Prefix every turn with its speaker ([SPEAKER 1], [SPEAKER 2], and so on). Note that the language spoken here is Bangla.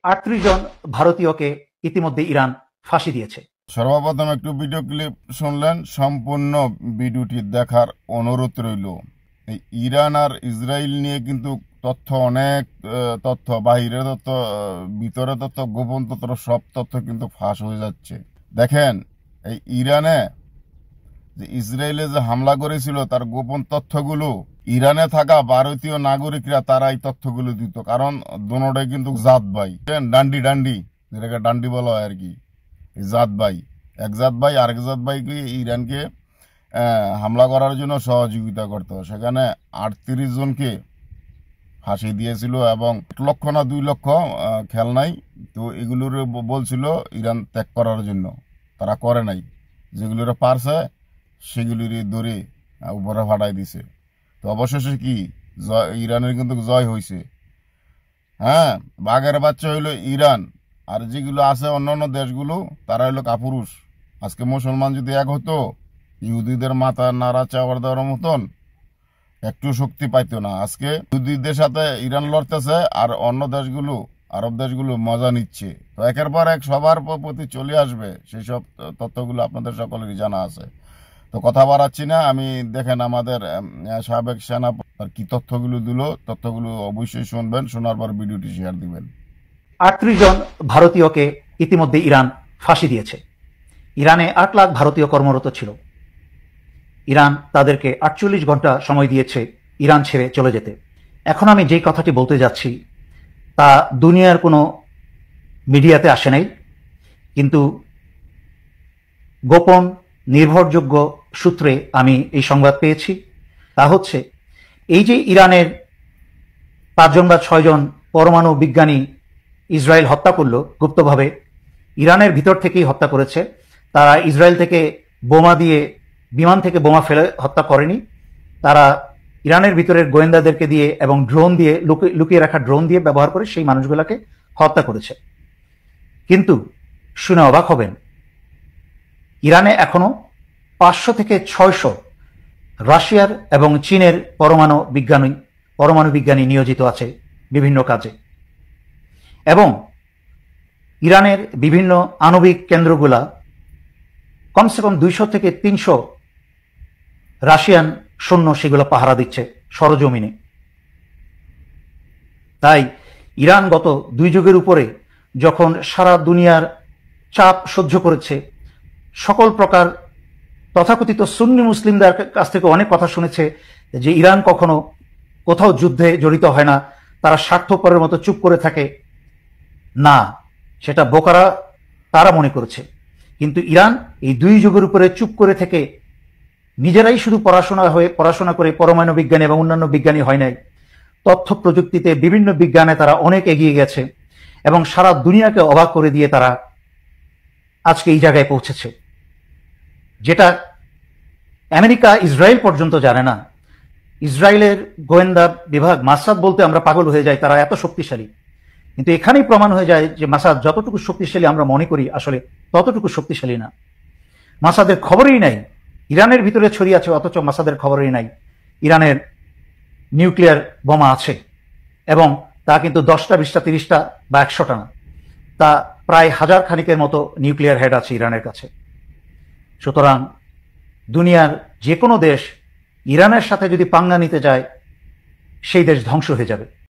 [SPEAKER 1] 38 জন ভারতীয়কে ইতিমধ্যে ইরান ফাঁসি দিয়েছে।
[SPEAKER 2] সর্বপ্রথম একটু ভিডিও ক্লিপ শুনলেন, সম্পূর্ণ ভিডিওটি দেখার অনুরোধ রইল। এই ইরান আর ইসরায়েল নিয়ে কিন্তু তথ্য অনেক তথ্য, বাহিরের তথ্য, ভিতরে তথ্য, গোপন তথ্য, সব তথ্য কিন্তু ফাঁস হয়ে যাচ্ছে। দেখেন, এই ইরানে যে ইসরায়েলে যে হামলা করেছিল তার গোপন তথ্যগুলো ইরানে থাকা ভারতীয় নাগরিকরা তারা এই তথ্যগুলো দিত, কারণ দুটোটাই কিন্তু জাত ভাই, ডান্ডি যেটাকে ডান্ডি বলা হয় আর কি। জাত ভাই, এক জাত ভাই আরেক জাত ভাইকে ইরানকে হামলা করার জন্য সহযোগিতা করত। সেখানে 38 জনকে ফাঁসি দিয়েছিল এবং 1 লক্ষ না 2 লক্ষ খেল নাই। তো এগুলোর বলছিল ইরান ত্যাগ করার জন্য, তারা করে নাই। যেগুলোর পারছে সেগুলির ধরে উপরে ফাটাই দিছে। তো অবশেষে কি ইরানের কিন্তু জয় হয়েছে। হ্যাঁ, বাঘের বাচ্চা হইলো ইরান, আর যেগুলো আছে অন্যান্য দেশগুলো তারা হইলো কাপুরুষ। আজকে মুসলমান যদি এক হতো, ইহুদিদের মাথা নাড়া চাওয়ার দেওয়ার মতন একটু শক্তি পাইতো না। আজকে ইহুদিদের সাথে ইরান লড়তেছে আর অন্য দেশগুলো, আরব দেশগুলো মজা নিচ্ছে। তো একের পর এক সবার প্রতি চলে আসবে, সেই সব তথ্যগুলো আপনাদের সকলেরই জানা আছে। তো কথা বাড়াচ্ছি না, আমি দেখেন আমাদের সাবেক সেনা কি তথ্যগুলো দিল, তথ্যগুলো অবশ্যই শুনবেন, শোনার পর ভিডিওটি শেয়ার দিবেন।
[SPEAKER 1] 38 জন ভারতীয়কে ইতিমধ্যে ইরান ফাঁসি দিয়েছে। ইরানে 8 লাখ ভারতীয় কর্মরত ছিল। ইরান তাদেরকে 48 ঘন্টা সময় দিয়েছে ইরান ছেড়ে চলে যেতে। এখন আমি যেই কথাটি বলতে যাচ্ছি তা দুনিয়ার কোনো মিডিয়াতে আসে নাই, কিন্তু গোপন নির্ভরযোগ্য সূত্রে আমি এই সংবাদ পেয়েছি। তা হচ্ছে, এই যে ইরানের 5 জন বা 6 জন পরমাণু বিজ্ঞানী ইসরায়েল হত্যা করলো গুপ্তভাবে, ইরানের ভিতর থেকেই হত্যা করেছে। তারা ইসরায়েল থেকে বোমা দিয়ে, বিমান থেকে বোমা ফেলে হত্যা করেনি। তারা ইরানের ভিতরের গোয়েন্দাদেরকে দিয়ে এবং ড্রোন দিয়ে, লুকিয়ে রাখা ড্রোন দিয়ে ব্যবহার করে সেই মানুষগুলোকে হত্যা করেছে। কিন্তু শুনে অবাক হবেন, ইরানে এখনো 500 থেকে 600 রাশিয়ার এবং চীনের পরমাণু বিজ্ঞানী নিয়োজিত আছে বিভিন্ন কাজে। এবং ইরানের বিভিন্ন আণবিক কেন্দ্রগুলা কমসে কম 200 থেকে 300 রাশিয়ান সৈন্য সেগুলো পাহারা দিচ্ছে সরজমিনে। তাই ইরান গত 2 যুগের উপরে যখন সারা দুনিয়ার চাপ সহ্য করেছে, সকল প্রকার তথাকথিত সুন্নি মুসলিমদের কাছ থেকে অনেক কথা শুনেছে যে ইরান কখনো কোথাও যুদ্ধে জড়িত হয় না, তারা স্বার্থপরের মতো চুপ করে থাকে, না, সেটা বোকারা তারা মনে করেছে। কিন্তু ইরান এই 2 যুগের উপরে চুপ করে থেকে নিজেরাই শুধু পড়াশোনা করে পরমাণু বিজ্ঞানী এবং অন্যান্য বিজ্ঞানী হয় নাই, তথ্য প্রযুক্তিতে বিভিন্ন বিজ্ঞানে তারা অনেক এগিয়ে গেছে এবং সারা দুনিয়াকে অবাক করে দিয়ে তারা আজকে এই জায়গায় পৌঁছেছে, যেটা আমেরিকা ইসরায়েল পর্যন্ত জানে না। ইসরায়েলের গোয়েন্দা বিভাগ মাসাদ বলতে আমরা পাগল হয়ে যাই, তারা এত শক্তিশালী। কিন্তু এখানেই প্রমাণ হয়ে যায় যে মাসাদ যতটুকু শক্তিশালী আমরা মনে করি আসলে ততটুকু শক্তিশালী না। মাসাদের খবরই নাই, ইরানের ভিতরে ছড়িয়ে আছে, অথচ মাসাদের খবরই নাই ইরানের নিউক্লিয়ার বোমা আছে। এবং তা কিন্তু 10টা, 20টা, 30টা বা 100টা না, তা প্রায় 1000 খানিকের মতো নিউক্লিয়ার হেড আছে ইরানের কাছে। সুতরাং দুনিয়ার যে কোনো দেশ ইরানের সাথে যদি পাঙ্গা নিতে যায়, সেই দেশ ধ্বংস হয়ে যাবে।